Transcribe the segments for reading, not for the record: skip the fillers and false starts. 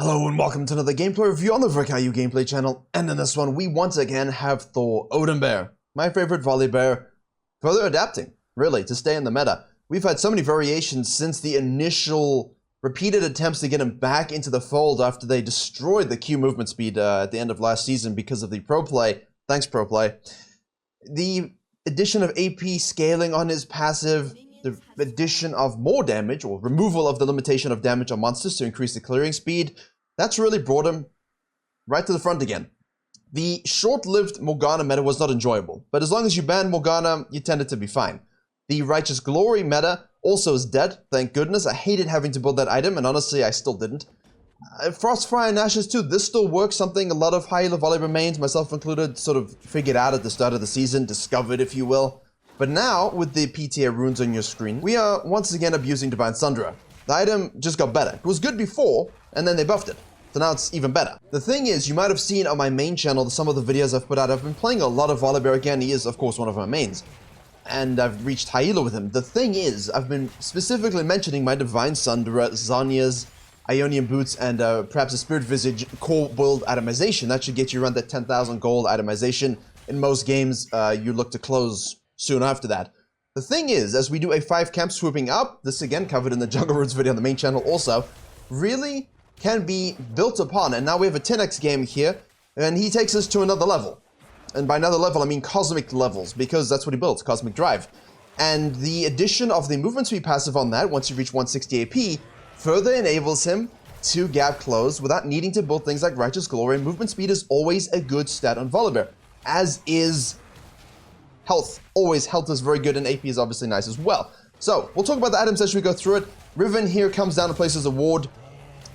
Hello and welcome to another gameplay review on the Virkayu gameplay channel, and in this one we once again have Thor Odinbear, my favorite Volibear, further adapting, really, to stay in the meta. We've had so many variations since the initial repeated attempts to get him back into the fold after they destroyed the Q movement speed at the end of last season because of the pro play. Thanks, pro play. The addition of AP scaling on his passive, the addition of more damage, or removal of the limitation of damage on monsters to increase the clearing speed, that's really brought him right to the front again. The short-lived Morgana meta was not enjoyable, but as long as you ban Morgana, you tended to be fine. The Righteous Glory meta also is dead, thank goodness. I hated having to build that item, and honestly, I still didn't. Frostfire and Ashes too, this still works, something a lot of high-level Volibear mains, myself included, sort of figured out at the start of the season, discovered if you will. But now, with the PTA runes on your screen, we are once again abusing Divine Sunderer. The item just got better. It was good before, and then they buffed it. So now it's even better. The thing is, you might have seen on my main channel some of the videos I've put out. I've been playing a lot of Volibear again. He is, of course, one of my mains. And I've reached high elo with him. The thing is, I've been specifically mentioning my Divine Sunderer, zhonyas, Ionian Boots, and perhaps a Spirit Visage core build itemization. That should get you around that 10,000 gold itemization. In most games, you look to close soon after that. The thing is, as we do a 5 camp swooping up, this again covered in the Jungle Roots video on the main channel also, really can be built upon, and now we have a 10x game here, and he takes us to another level. And by another level, I mean cosmic levels, because that's what he builds, Cosmic Drive. And the addition of the movement speed passive on that, once you reach 160 AP, further enables him to gap close without needing to build things like Righteous Glory, and movement speed is always a good stat on Volibear, as is health. Always, health is very good, and AP is obviously nice as well. So, we'll talk about the items as we go through it. Riven here comes down to place as a ward.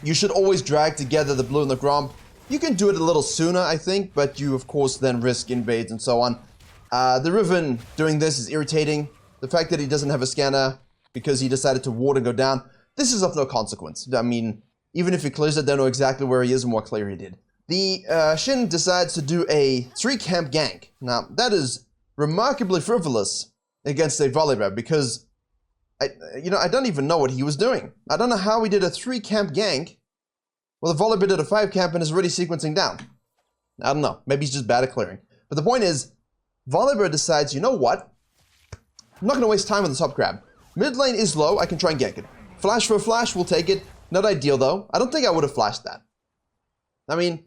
You should always drag together the blue and the Grom. You can do it a little sooner, I think, but you, of course, then risk invades and so on. The Riven doing this is irritating. The fact that he doesn't have a scanner because he decided to ward and go down, this is of no consequence. I mean, even if he clears it, they know exactly where he is and what clear he did. The Shin decides to do a 3-camp gank. Now, that is remarkably frivolous against a Volibear because I don't even know what he was doing. I don't know how he did a 3-camp gank. Well, the Volibear did a 5-camp and is already sequencing down. I don't know. Maybe he's just bad at clearing. But the point is, Volibear decides, you know what? I'm not going to waste time on the top grab. Mid lane is low. I can try and gank it. Flash for a flash, we'll take it. Not ideal, though. I don't think I would have flashed that. I mean,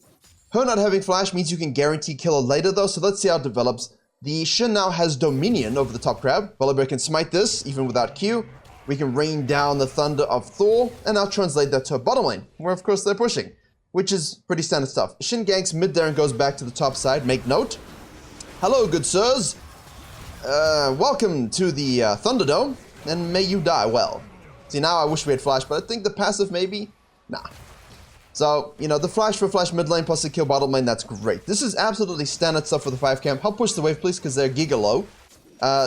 her not having flash means you can guarantee kill her later, though, so let's see how it develops. The Shin now has Dominion over the top crab. Volibear can smite this, even without Q. We can rain down the thunder of Thor, and now translate that to a bottom lane, where of course they're pushing, which is pretty standard stuff. Shin ganks mid there and goes back to the top side. Make note. Hello, good sirs. Welcome to the Thunderdome, and may you die well. See, now I wish we had flash, but I think the passive maybe? Nah. So, the flash for flash mid lane plus the kill bottom lane, that's great. This is absolutely standard stuff for the 5 camp. Help push the wave, please, because they're giga low.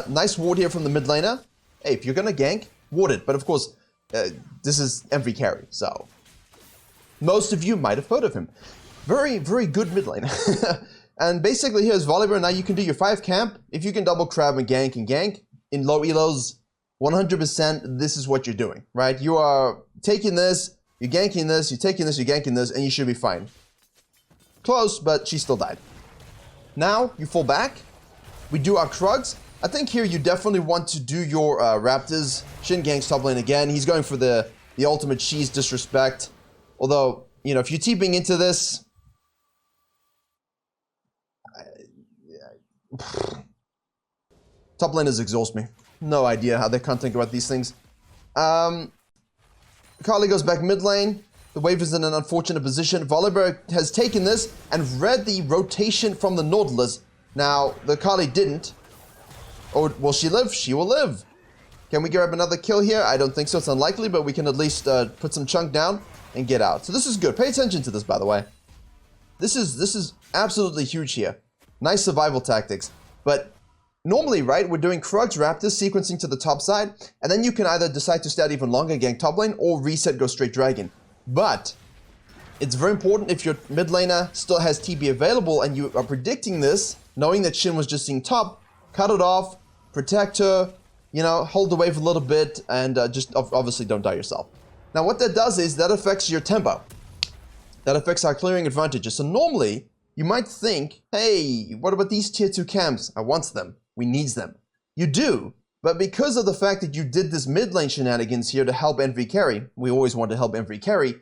Nice ward here from the mid laner. Hey, if you're gonna gank, ward it. But of course, this is MV carry, so most of you might have heard of him. Very, very good mid laner. And basically here's Volibear. Now you can do your 5 camp. If you can double crab and gank in low elos, 100% this is what you're doing, right? You are taking this, you're ganking this, you're taking this, you're ganking this, and you should be fine. Close, but she still died. Now, you fall back. We do our Krugs. I think here you definitely want to do your Raptors. Shin ganks top lane again. He's going for the ultimate cheese disrespect. Although, if you're TPing into this... top laners exhaust me. No idea how they can't think about these things. Kali goes back mid lane. The wave is in an unfortunate position. Volibear has taken this and read the rotation from the Nautilus. Now, the Kali didn't. Or will she live? She will live. Can we grab another kill here? I don't think so. It's unlikely, but we can at least put some chunk down and get out. So this is good. Pay attention to this, by the way. This is absolutely huge here. Nice survival tactics. But normally, right, we're doing Krugs, Raptors, sequencing to the top side, and then you can either decide to stay out even longer, gank top lane, or reset, go straight dragon. But it's very important if your mid laner still has TB available and you are predicting this, knowing that Shin was just seeing top, cut it off, protect her, hold the wave a little bit, and just obviously don't die yourself. Now what that does is that affects your tempo. That affects our clearing advantages. So normally, you might think, hey, what about these tier 2 camps? I want them. We needs them. You do, but because of the fact that you did this mid lane shenanigans here to help Envy carry, we always want to help Envy carry,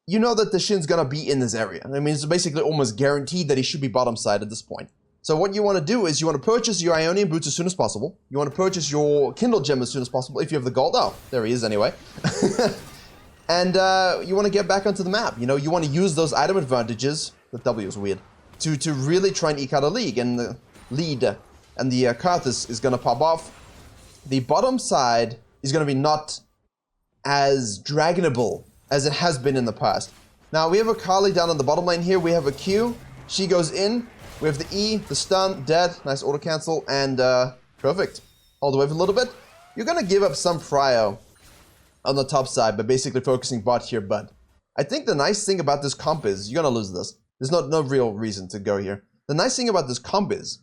you know that the Shin's gonna be in this area. I mean, it's basically almost guaranteed that he should be bottom side at this point. So what you want to do is you want to purchase your Ionian boots as soon as possible. You want to purchase your Kindle gem as soon as possible if you have the gold. Oh, there he is anyway. And you want to get back onto the map. You know, you want to use those item advantages. The W is weird. To really try and eke out a league and the lead. And the Karthus is going to pop off. The bottom side is going to be not as dragonable as it has been in the past. Now we have a Kali down on the bottom lane here. We have a Q. She goes in. We have the E, the stun, dead, nice auto cancel, and perfect. Hold the wave a little bit. You're gonna give up some prio on the top side by basically focusing bot here, but I think the nice thing about this comp is you're gonna lose this. There's no real reason to go here. The nice thing about this comp is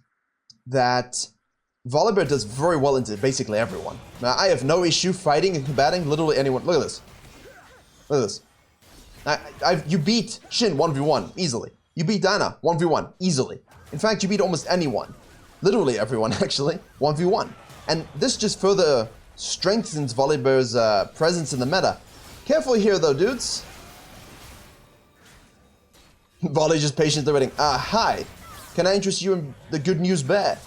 that Volibear does very well into basically everyone. Now I have no issue fighting and combating literally anyone. Look at this. Look at this. You beat Shin 1v1 easily. You beat Diana 1v1 easily. In fact, you beat almost anyone. Literally everyone, actually. 1v1. And this just further strengthens Volibear's presence in the meta. Careful here, though, dudes. Volley just patiently waiting. Hi. Can I interest you in the good news bear?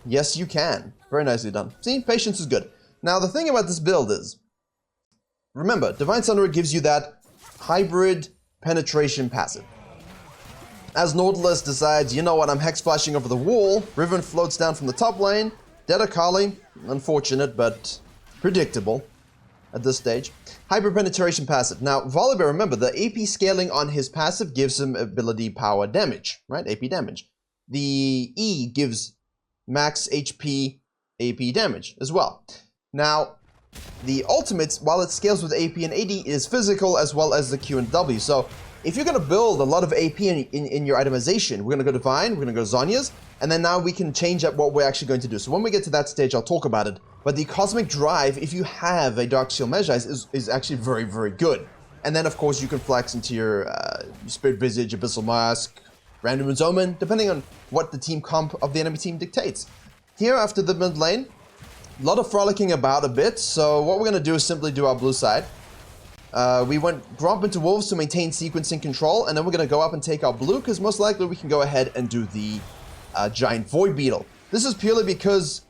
Yes, you can. Very nicely done. See, patience is good. Now, the thing about this build is, remember, Divine Sunderer gives you that hybrid penetration passive. As Nautilus decides, you know what, I'm hex flashing over the wall, Riven floats down from the top lane, dead Akali, unfortunate but predictable at this stage. Hyper penetration passive. Now, Volibear, remember, the AP scaling on his passive gives him ability power damage, right? AP damage. The E gives max HP AP damage as well. Now, the ultimate, while it scales with AP and AD, is physical as well as the Q and W. So, if you're going to build a lot of AP in your itemization, we're going to go Divine, we're going to go zhonyas, and then now we can change up what we're actually going to do. So when we get to that stage, I'll talk about it. But the Cosmic Drive, if you have a Dark Shield Magi, is actually very, very good. And then, of course, you can flex into your Spirit Visage, Abyssal Mask, Random Omen, depending on what the team comp of the enemy team dictates. Here, after the mid lane, a lot of frolicking about a bit, so what we're going to do is simply do our blue side. We went Gromp into Wolves to maintain sequencing control, and then we're going to go up and take our blue, because most likely we can go ahead and do the Giant Void Beetle. This is purely because,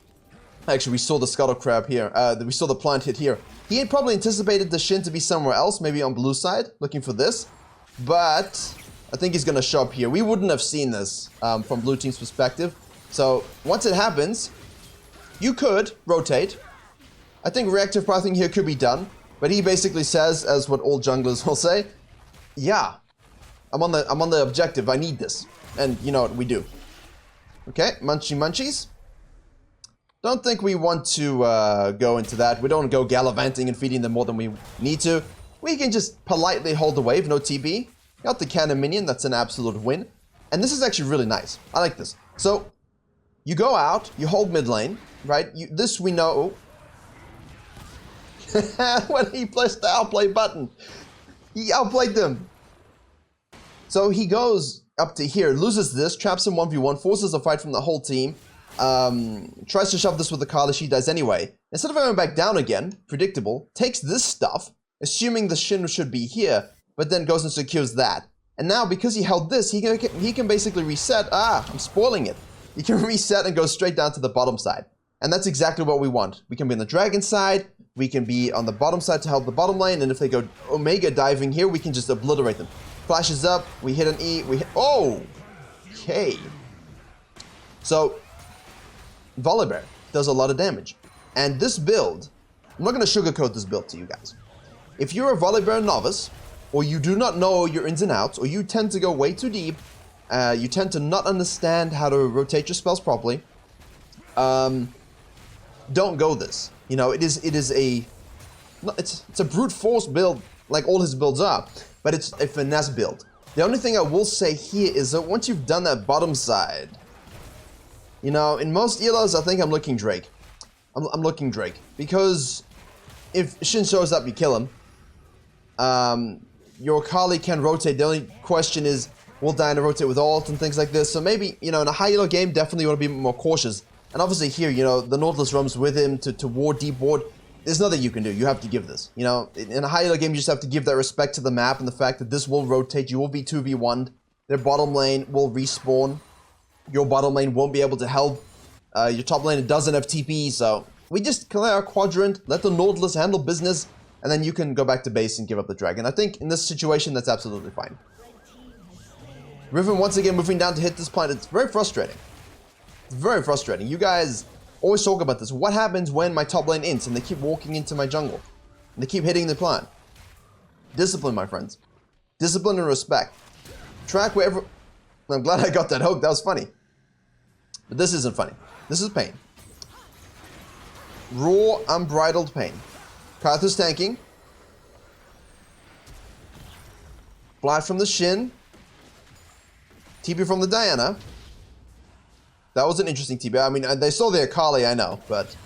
actually we saw the Scuttle Crab here, we saw the plant hit here. He had probably anticipated the Shin to be somewhere else, maybe on blue side, looking for this, but I think he's going to show up here. We wouldn't have seen this from blue team's perspective, so once it happens, you could rotate. I think reactive pathing here could be done. But he basically says, as what all junglers will say, yeah, I'm on the objective, I need this. And you know what, we do. Okay, munchy munchies. Don't think we want to go into that. We don't go gallivanting and feeding them more than we need to. We can just politely hold the wave, no TB. Got the cannon minion, that's an absolute win. And this is actually really nice. I like this. So, you go out, you hold mid lane, right? This we know. When he pressed the outplay button, he outplayed them. So he goes up to here, loses this, traps him 1v1, forces a fight from the whole team, tries to shove this with the Kali, she dies anyway. Instead of going back down again, predictable, takes this stuff, assuming the Shin should be here, but then goes and secures that. And now, because he held this, he can basically reset. I'm spoiling it. He can reset and go straight down to the bottom side. And that's exactly what we want. We can be on the dragon side, we can be on the bottom side to help the bottom lane, and if they go Omega diving here, we can just obliterate them. Flashes up, we hit an E, we hit... Oh! Okay. So, Volibear does a lot of damage. And this build, I'm not going to sugarcoat this build to you guys. If you're a Volibear novice, or you do not know your ins and outs, or you tend to go way too deep, you tend to not understand how to rotate your spells properly, don't go this. You know, it's a brute force build, like all his builds are, but it's a finesse build. The only thing I will say here is that once you've done that bottom side, you know, in most elos, I think I'm looking Drake. I'm looking Drake, because if Shin shows up, you kill him. your Akali can rotate. The only question is, will Diana rotate with ult and things like this? So maybe, you know, in a high elo game, definitely you want to be more cautious. And obviously here, you know, the Nautilus roams with him to ward, deep ward. There's nothing you can do. You have to give this. You know, in a high elo game, you just have to give that respect to the map and the fact that this will rotate. You will be 2v1'd. Their bottom lane will respawn. Your bottom lane won't be able to help. Your top lane doesn't have TP, so we just clear our quadrant, let the Nautilus handle business, and then you can go back to base and give up the dragon. I think in this situation, that's absolutely fine. Riven once again moving down to hit this plant. It's very frustrating. It's very frustrating. You guys always talk about this. What happens when my top lane ints and they keep walking into my jungle? And they keep hitting the plant? Discipline, my friends. Discipline and respect. Track wherever... I'm glad I got that hook. That was funny. But this isn't funny. This is pain. Raw, unbridled pain. Karthus tanking. Blast from the Shin. TP from the Diana. That was an interesting TP. I mean, they saw the Akali, I know, but...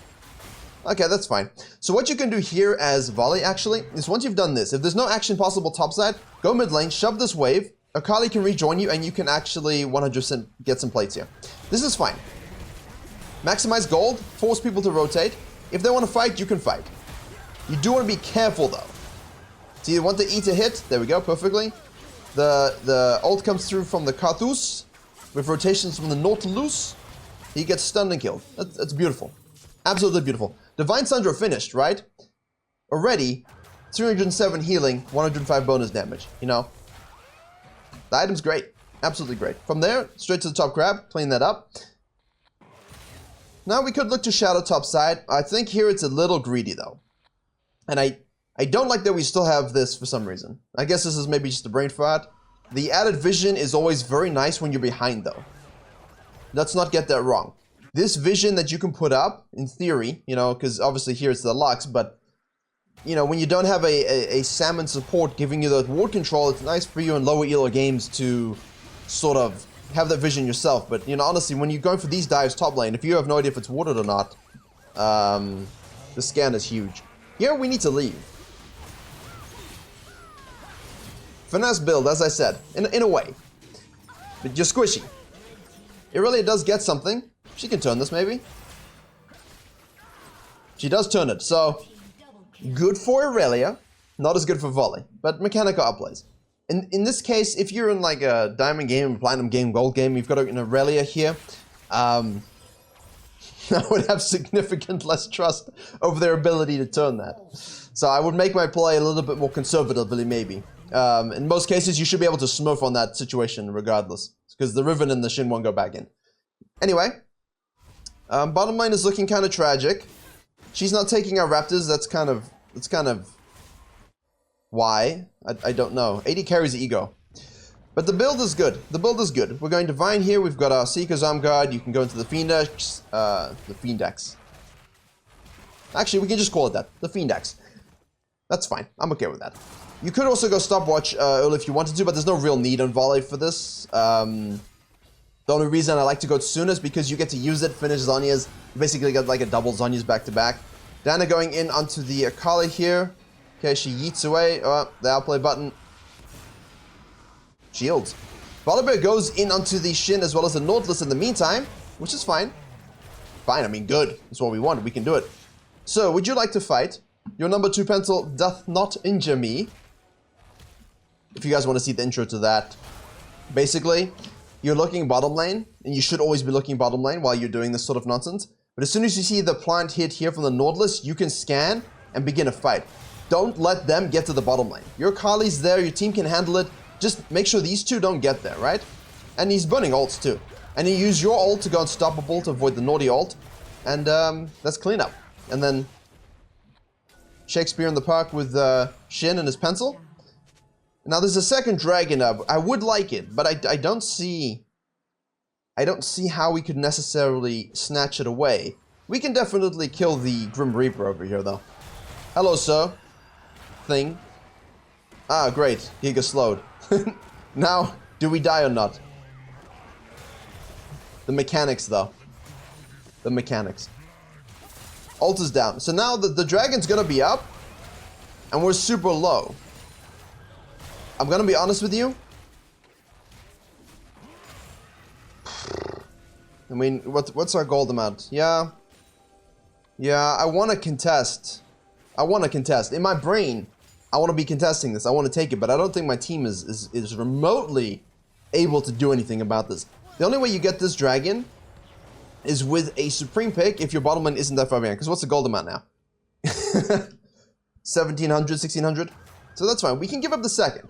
Okay, that's fine. So what you can do here as Volley, actually, is once you've done this, if there's no action possible topside, go mid lane, shove this wave, Akali can rejoin you, and you can actually 100% get some plates here. This is fine. Maximize gold, force people to rotate. If they want to fight, you can fight. You do want to be careful, though. So you want the E to hit. There we go, perfectly. The ult comes through from the Karthus, with rotations from the Nautilus. He gets stunned and killed. That's beautiful. Absolutely beautiful. Divine Sunderer finished, right? Already, 307 healing, 105 bonus damage, you know? The item's great. Absolutely great. From there, straight to the top grab, clean that up. Now we could look to shadow top side. I think here it's a little greedy though. And I don't like that we still have this for some reason. I guess this is maybe just a brain fart. The added vision is always very nice when you're behind though. Let's not get that wrong. This vision that you can put up, in theory, you know, because obviously here it's the Lux, but you know, when you don't have a salmon support giving you the ward control, it's nice for you in lower elo games to sort of have that vision yourself. But, you know, honestly, when you're going for these dives top lane, if you have no idea if it's warded or not, the scan is huge. Here, we need to leave. Finesse build, as I said, in a way. But you're squishy. Irelia does get something. She can turn this, maybe. She does turn it, so... Good for Irelia, not as good for Volley, but mechanical outplays. In this case, if you're in like a diamond game, platinum game, gold game, you've got an Irelia here, I would have significant less trust over their ability to turn that. So I would make my play a little bit more conservatively, maybe. In most cases, you should be able to smurf on that situation regardless, because the Riven and the Shin won't go back in. Anyway, bottom lane is looking kind of tragic. She's not taking our Raptors. That's kind of why. I don't know. 80 carries the ego. But the build is good. The build is good. We're going Divine here. We've got our Seeker's Arm Guard. You can go into the Fiendex. The Fiendex. Actually, we can just call it that. The Fiendex. That's fine. I'm okay with that. You could also go Stopwatch early if you wanted to, but there's no real need on Volley for this. The only reason I like to go soon is because you get to use it, finish zhonyas. You basically get like a double zhonyas back to back. Diana going in onto the Akali here. Okay, she yeets away. Oh, the outplay button. Shields. Volibear goes in onto the Shin as well as the Nautilus in the meantime, which is fine. Fine, I mean good. That's what we want. We can do it. So, would you like to fight? Your number 2 pencil doth not injure me. If you guys want to see the intro to that. Basically, you're looking bottom lane, and you should always be looking bottom lane while you're doing this sort of nonsense. But as soon as you see the plant hit here from the Nautilus, you can scan and begin a fight. Don't let them get to the bottom lane. Your Akali's there, your team can handle it. Just make sure these two don't get there, right? And he's burning ults too. And you use your ult to go unstoppable to avoid the naughty ult. And that's cleanup. And then Shakespeare in the park with Shin and his pencil. Now there's a second dragon up. I would like it, but I don't see how we could necessarily snatch it away. We can definitely kill the Grim Reaper over here, though. Hello, sir. Thing. Ah, great. Giga slowed. Now, do we die or not? The mechanics, though. The mechanics. Ult is down. So now the dragon's gonna be up, and we're super low. I'm gonna be honest with you. I mean, what's our gold amount? Yeah. Yeah, I want to contest. I want to contest. In my brain, I want to be contesting this. I want to take it, but I don't think my team is remotely able to do anything about this. The only way you get this dragon is with a supreme pick if your bottom lane isn't that far behind. Because what's the gold amount now? 1700, 1600? So that's fine. We can give up the second.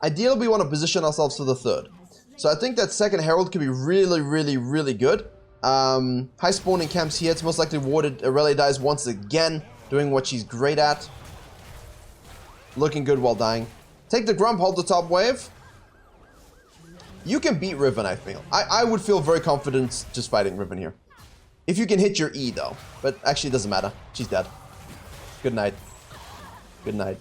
Ideally, we want to position ourselves for the third. So I think that second herald could be really, really, really good. High spawning camps here. It's most likely warded. Aurelia dies once again, doing what she's great at. Looking good while dying. Take the Grump, hold the top wave. You can beat Riven, I feel. I would feel very confident just fighting Riven here. If you can hit your E, though. But actually, it doesn't matter. She's dead. Good night. Good night.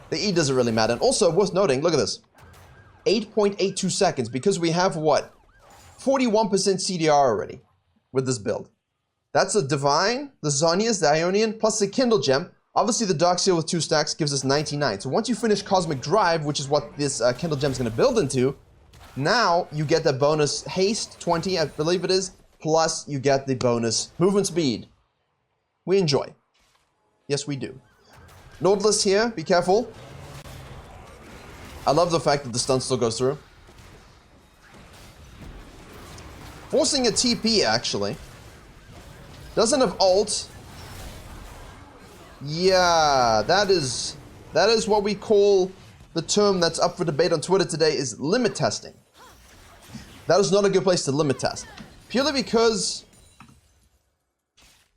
The E doesn't really matter. And also, worth noting, look at this. 8.82 seconds, because we have, what? 41% CDR already with this build. That's a Divine, the Zhonyas, the Ionian, plus the Kindle Gem. Obviously, the Dark Seal with 2 stacks gives us 99. So once you finish Cosmic Drive, which is what this Kindle Gem is going to build into, now you get the bonus Haste, 20, I believe it is, plus you get the bonus Movement Speed. We enjoy. Yes, we do. Nautilus here, be careful. I love the fact that the stun still goes through. Forcing a TP, actually. Doesn't have ult. Yeah, that is what we call the term that's up for debate on Twitter today is limit testing. That is not a good place to limit test. Purely because,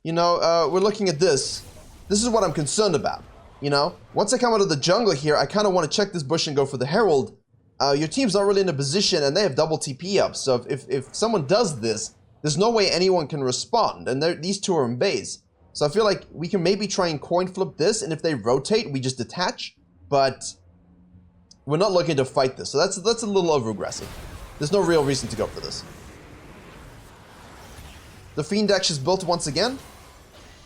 you know, we're looking at this. This is what I'm concerned about. You know, once I come out of the jungle here, I kind of want to check this bush and go for the Herald. Your team's not really in a position, and they have double TP up. So if someone does this, there's no way anyone can respond. And these two are in base. So I feel like we can maybe try and coin flip this, and if they rotate, we just detach. But we're not looking to fight this. So that's a little over-aggressive. There's no real reason to go for this. The Fiend Dash is built once again.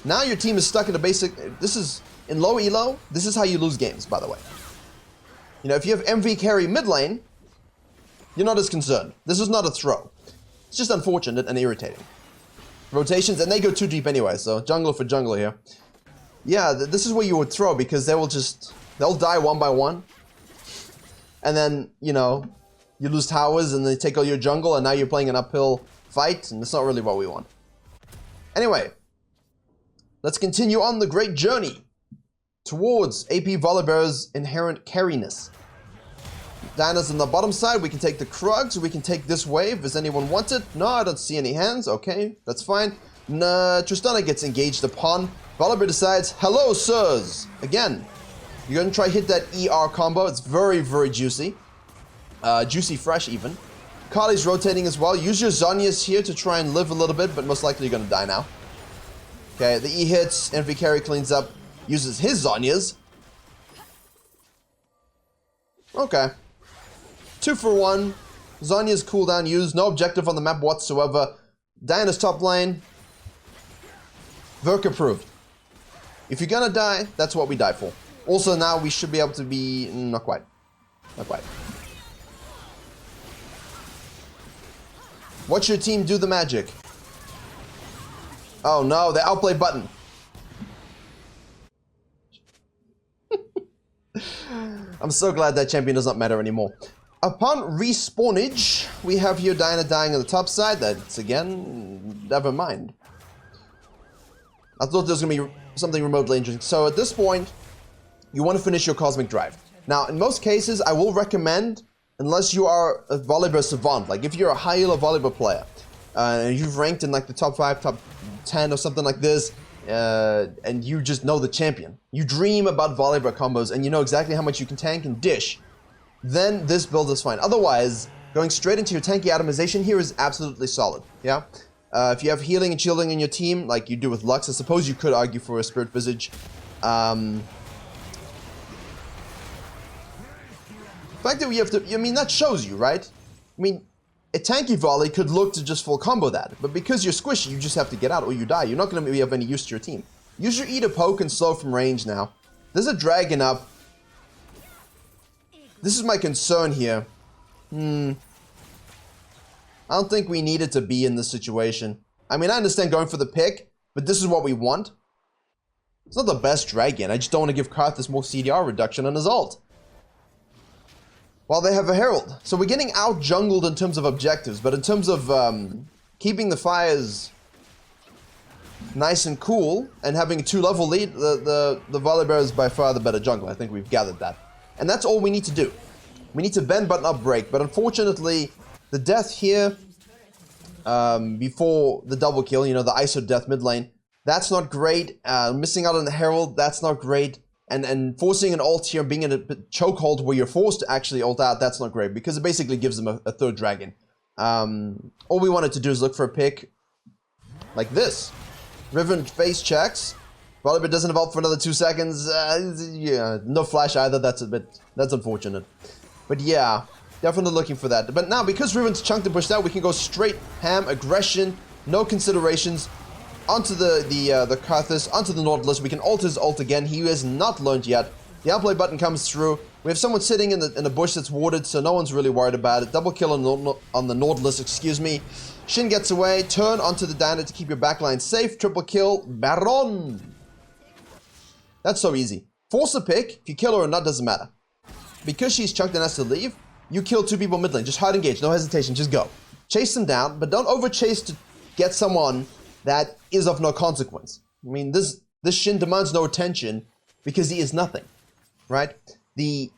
Now your team is stuck in a basic... This is... In low elo, this is how you lose games, by the way. You know, if you have MV carry mid lane, you're not as concerned. This is not a throw. It's just unfortunate and irritating. Rotations, and they go too deep anyway, so jungler for jungler here. Yeah, this is where you would throw, because they'll die one by one. And then, you know, you lose towers and they take all your jungle, and now you're playing an uphill fight, and that's not really what we want. Anyway, let's continue on the great journey towards AP Volibear's inherent carriness. Diana's on the bottom side. We can take the Krugs. We can take this wave. Does anyone want it? No, I don't see any hands. Okay, that's fine. Tristana gets engaged upon. Volibear decides, hello, sirs. Again, you're going to try hit that ER combo. It's very, very juicy. Juicy fresh, even. Kali's rotating as well. Use your zhonyas here to try and live a little bit, but most likely you're going to die now. Okay, the E hits. MV carry cleans up. Uses his zhonyas. Okay. 2 for 1. Zhonya's cooldown used. No objective on the map whatsoever. Diana's top lane. Virk approved. If you're gonna die, that's what we die for. Also now we should be able to be... Not quite. Not quite. Watch your team do the magic. Oh no, the outplay button. I'm so glad that champion does not matter anymore. Upon respawnage, we have here Diana dying on the top side. That's again, never mind. I thought there was going to be something remotely interesting. So at this point, you want to finish your Cosmic Drive. Now, in most cases, I will recommend, unless you are a Volibear savant, like if you're a high elo Volibear player, and you've ranked in like the top 5, top 10 or something like this, and you just know the champion. You dream about Volibear combos and you know exactly how much you can tank and dish. Then this build is fine. Otherwise, going straight into your tanky atomization here is absolutely solid. Yeah. If you have healing and shielding in your team, like you do with Lux, I suppose you could argue for a Spirit Visage. The fact that we have to, I mean, that shows you, right? I mean, a tanky volley could look to just full combo that, but because you're squishy, you just have to get out or you die. You're not going to be of any use to your team. Use your E to poke and slow from range now. There's a dragon up. This is my concern here. I don't think we needed to be in this situation. I mean, I understand going for the pick, but this is what we want. It's not the best dragon. I just don't want to give Karthus more CDR reduction on his ult. While they have a Herald. So we're getting out jungled in terms of objectives, but in terms of keeping the fires nice and cool and having a 2-level lead, the Volibear is by far the better jungle. I think we've gathered that. And that's all we need to do. We need to bend but not break. But unfortunately, the death here before the double kill, you know, the ISO death mid lane, that's not great. Missing out on the Herald, that's not great. And forcing an ult here, being in a chokehold where you're forced to actually ult out, that's not great because it basically gives them a third dragon. All we wanted to do is look for a pick like this. Riven face checks. Volibear doesn't have ult for another 2 seconds. Yeah, no flash either. That's unfortunate. But yeah, definitely looking for that. But now, because Riven's chunked and pushed out, we can go straight ham, aggression, no considerations, onto the Karthus, onto the Nautilus. We can ult his ult again. He has not learned yet. The outplay button comes through. We have someone sitting in the bush that's warded, so no one's really worried about it. Double kill on the Nautilus, excuse me. Shin gets away. Turn onto the Diana to keep your backline safe. Triple kill. Baron. That's so easy. Force a pick. If you kill her or not, doesn't matter. Because she's chunked and has to leave, you kill 2 people mid lane. Just hard engage. No hesitation. Just go. Chase them down, but don't over chase to get someone that is of no consequence. I mean, this Shin demands no attention because he is nothing, right? The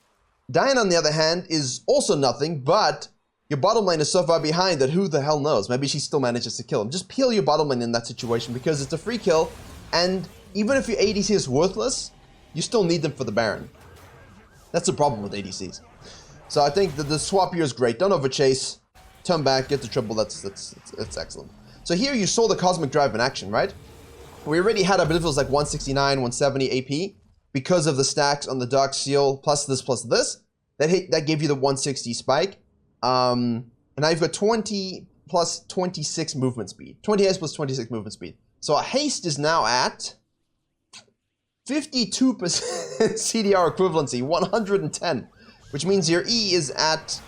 Diana, on the other hand, is also nothing, but your bottom lane is so far behind that who the hell knows? Maybe she still manages to kill him. Just peel your bottom lane in that situation because it's a free kill, and even if your ADC is worthless, you still need them for the Baron. That's the problem with ADCs. So I think that the swap here is great. Don't overchase. Turn back, get the triple. That's excellent. So here you saw the Cosmic Drive in action, right? We already had, I believe it was like 169, 170 AP because of the stacks on the Dark Seal plus this. That gave you the 160 spike. And now you've got 20 plus 26 movement speed. 20 haste plus 26 movement speed. So our haste is now at 52% CDR equivalency, 110, which means your E is at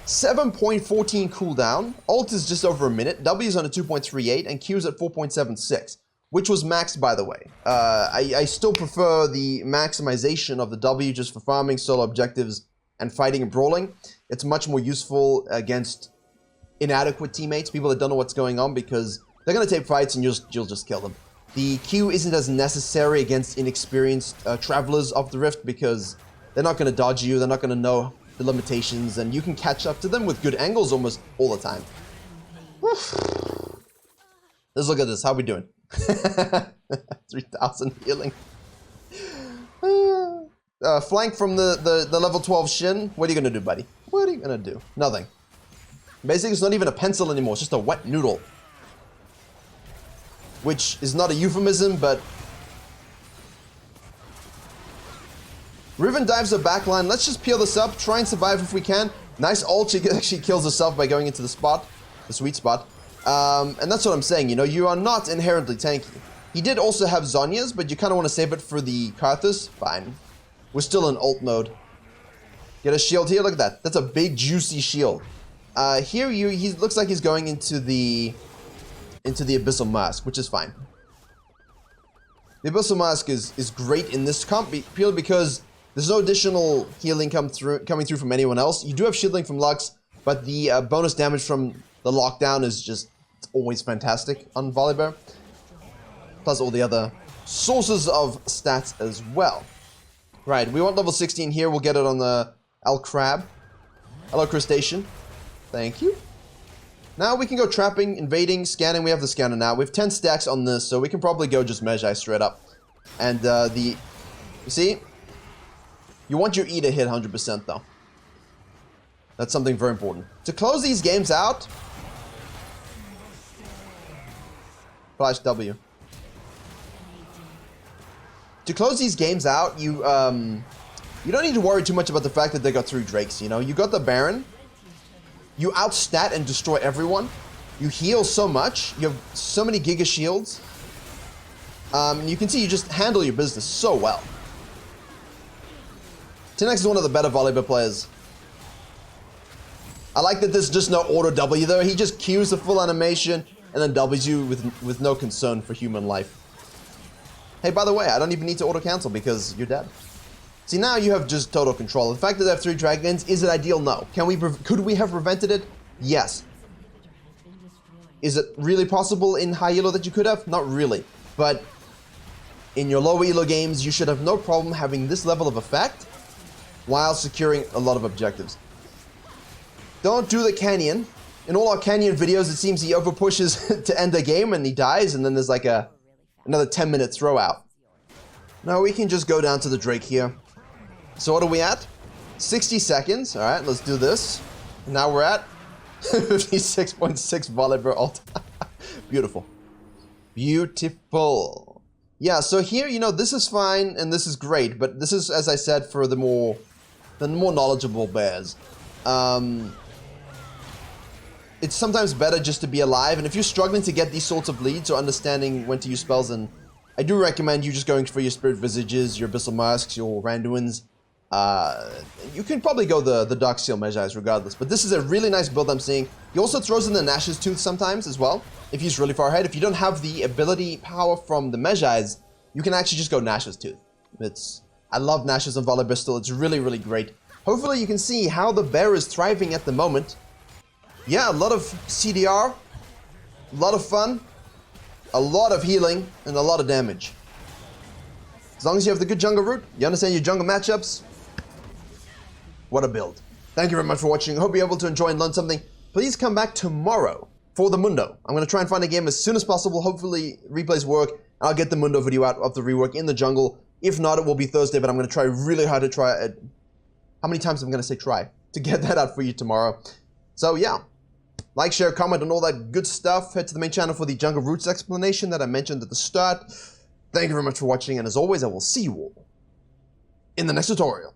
7.14 cooldown, ult is just over a minute, W is on a 2.38, and Q is at 4.76, which was maxed, by the way. I still prefer the maximization of the W just for farming, solo objectives, and fighting and brawling. It's much more useful against inadequate teammates, people that don't know what's going on, because they're going to take fights and you'll just kill them. The Q isn't as necessary against inexperienced travelers of the Rift because they're not going to dodge you, they're not going to know the limitations, and you can catch up to them with good angles almost all the time. Let's look at this. How we doing? 3,000 healing. Flank from the level 12 Shin. What are you going to do, buddy? What are you going to do? Nothing. Basically, it's not even a pencil anymore. It's just a wet noodle. Which is not a euphemism, but Riven dives her backline. Let's just peel this up, try and survive if we can. Nice ult, she actually kills herself by going into the spot, the sweet spot. And that's what I'm saying, you know, you are not inherently tanky. He did also have zhonyas, but you kind of want to save it for the Karthus. Fine. We're still in ult mode. Get a shield here, look at that. That's a big, juicy shield. Here, he looks like he's going into the Abyssal Mask, which is fine. The Abyssal Mask is great in this comp, purely because there's no additional healing coming through from anyone else. You do have shielding from Lux, but the bonus damage from the lockdown is just always fantastic on Volibear. Plus all the other sources of stats as well. Right, we want level 16 here. We'll get it on the El Crab. Hello, Crustacean. Thank you. Now we can go trapping, invading, scanning. We have the scanner now. We have 10 stacks on this, so we can probably go just Magi straight up. And you see? You want your E to hit 100% though. That's something very important. To close these games out, flash W. To close these games out, you don't need to worry too much about the fact that they got 3 Drakes, you know? You got the Baron. You outstat and destroy everyone. You heal so much. You have so many Giga Shields. You can see you just handle your business so well. Tenex is one of the better Volibear players I like that there's just no auto W though. He just Qs the full animation and then Ws you with no concern for human life. Hey, by the way, I don't even need to auto cancel because you're dead. See, now you have just total control. The fact that they have 3 dragons, is it ideal? No. Could we have prevented it? Yes. Is it really possible in high elo that you could have? Not really. But in your low elo games, you should have no problem having this level of effect while securing a lot of objectives. Don't do the canyon. In all our canyon videos, it seems he overpushes to end the game and he dies, and then there's like another 10-minute throw out. Now we can just go down to the Drake here. So what are we at? 60 seconds. All right, let's do this. Now we're at 56.6 Volibear ult. Beautiful. Beautiful. Yeah, so here, you know, this is fine and this is great, but this is, as I said, for the more knowledgeable bears. It's sometimes better just to be alive, and if you're struggling to get these sorts of leads or understanding when to use spells, then I do recommend you just going for your Spirit Visages, your Abyssal Masks, your Randuins. You can probably go the Dark Seal Magi regardless, but this is a really nice build I'm seeing. He also throws in the Nash's Tooth sometimes as well, if he's really far ahead. If you don't have the ability power from the Magi's, you can actually just go Nash's Tooth. I love Nash's on Volibear still. It's really, really great. Hopefully you can see how the bear is thriving at the moment. Yeah, a lot of CDR, a lot of fun, a lot of healing, and a lot of damage. As long as you have the good jungle route, you understand your jungle matchups, what a build. Thank you very much for watching. I hope you're able to enjoy and learn something. Please come back tomorrow for the Mundo. I'm going to try and find a game as soon as possible. Hopefully replays work. I'll get the Mundo video out of the rework in the jungle. If not, it will be Thursday, but I'm going to try really hard to try it. How many times am I going to say try? To get that out for you tomorrow. So yeah. Like, share, comment, and all that good stuff. Head to the main channel for the jungle roots explanation that I mentioned at the start. Thank you very much for watching, and as always, I will see you all in the next tutorial.